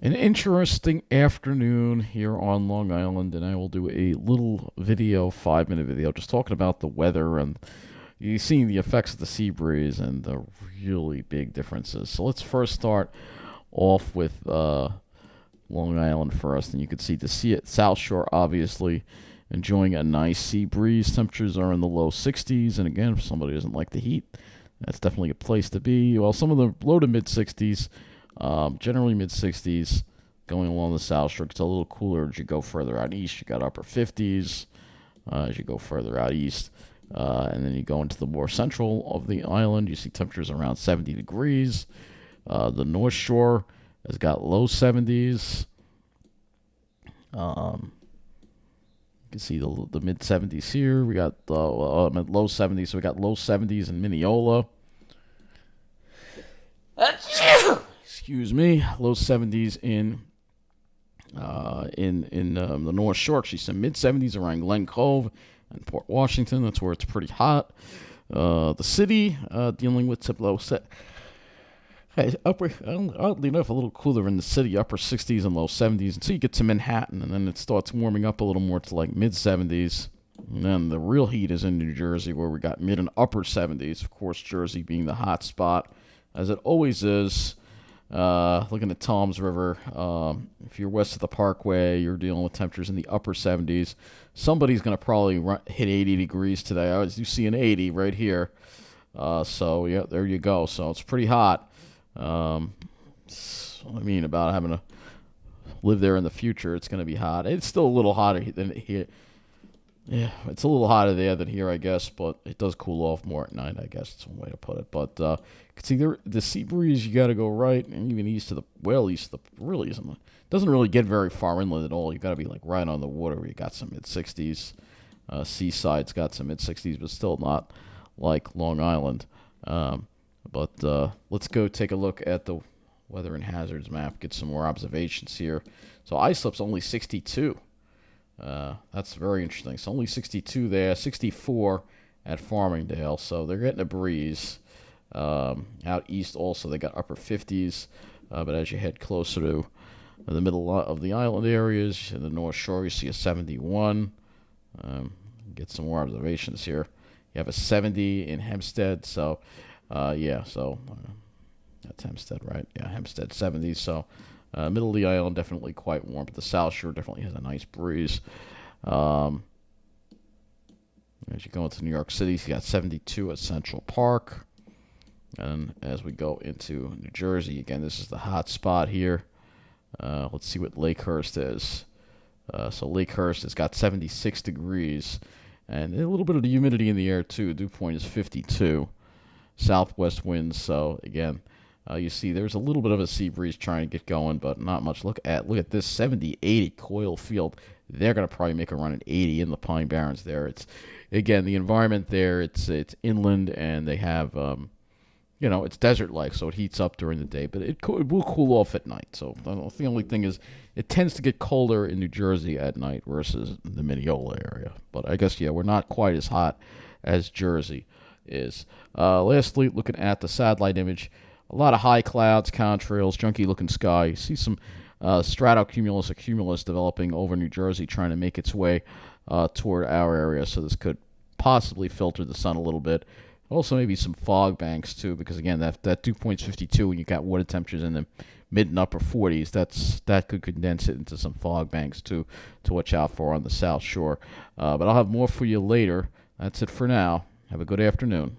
An interesting afternoon here on Long Island, and I will do a little video, 5 minute video, just talking about the weather and you seeing the effects of the sea breeze and the really big differences. So let's first start off with Long Island first, and you can see the sea at South Shore obviously enjoying a nice sea breeze. Temperatures are in the low 60s, and again, if somebody doesn't like the heat, that's definitely a place to be. Well, some of the low to mid 60s, generally mid 60s, going along the South Shore. It's a little cooler as you go further out east. You got upper 50s as you go further out east. And then you go into the more central of the island. You see temperatures around 70 degrees. The North Shore has got low 70s. You can see the mid 70s here. We got low 70s. So we got low 70s in Mineola. Excuse me. Low 70s in the North Shore. Actually, some mid 70s around Glen Cove and Port Washington. That's where it's pretty hot. The city dealing with some low set. Hey, oddly enough, a little cooler in the city, upper 60s and low 70s. Until you get to Manhattan, and then it starts warming up a little more to like mid 70s. And then the real heat is in New Jersey, where we got mid and upper 70s. Of course, Jersey being the hot spot, as it always is. Looking at Toms River, if you're west of the Parkway, you're dealing with temperatures in the upper 70s. Somebody's going to probably hit 80 degrees today. I do see an 80 right here. So, yeah, there you go. So it's pretty hot. I mean, about having to live there in the future, it's going to be hot. It's still a little hotter than here. Yeah, it's a little hotter there than here, I guess, but it does cool off more at night, I guess. That's one way to put it. But you can see the sea breeze, you got to go right, and even east of the, really isn't, it doesn't really get very far inland at all. You got to be like right on the water where you got some mid-60s. Seaside's got some mid-60s, but still not like Long Island. But let's go take a look at the weather and hazards map, get some more observations here. So Islip's only 62. That's very interesting. It's only 62 there, 64 at Farmingdale, so they're getting a breeze. Out east also, they got upper 50s, but as you head closer to the middle of the island areas, in the North Shore, you see a 71. Get some more observations here. You have a 70 in Hempstead, so that's Hempstead, right? Yeah, Hempstead 70s, so middle of the island, definitely quite warm, but the South Shore definitely has a nice breeze. As you go into New York City, you got 72 at Central Park. And as we go into New Jersey, again, this is the hot spot here. Let's see what Lakehurst is. So Lakehurst has got 76 degrees, and a little bit of the humidity in the air, too. Dew point is 52. Southwest winds, so again, you see there's a little bit of a sea breeze trying to get going, but not much. Look at this 70-80 Coyle Field. They're going to probably make a run at 80 in the Pine Barrens there. It's, again, the environment there, it's inland, and they have, it's desert-like, so it heats up during the day, but it will cool off at night. So the only thing is it tends to get colder in New Jersey at night versus the Mineola area. But I guess, we're not quite as hot as Jersey is. Lastly, looking at the satellite image, a lot of high clouds, contrails, junky-looking sky. You see some stratocumulus or cumulus developing over New Jersey, trying to make its way toward our area. So this could possibly filter the sun a little bit. Also, maybe some fog banks too, because again, that dew point's 52, and you got water temperatures in the mid and upper 40s. That could condense it into some fog banks too to watch out for on the South Shore. But I'll have more for you later. That's it for now. Have a good afternoon.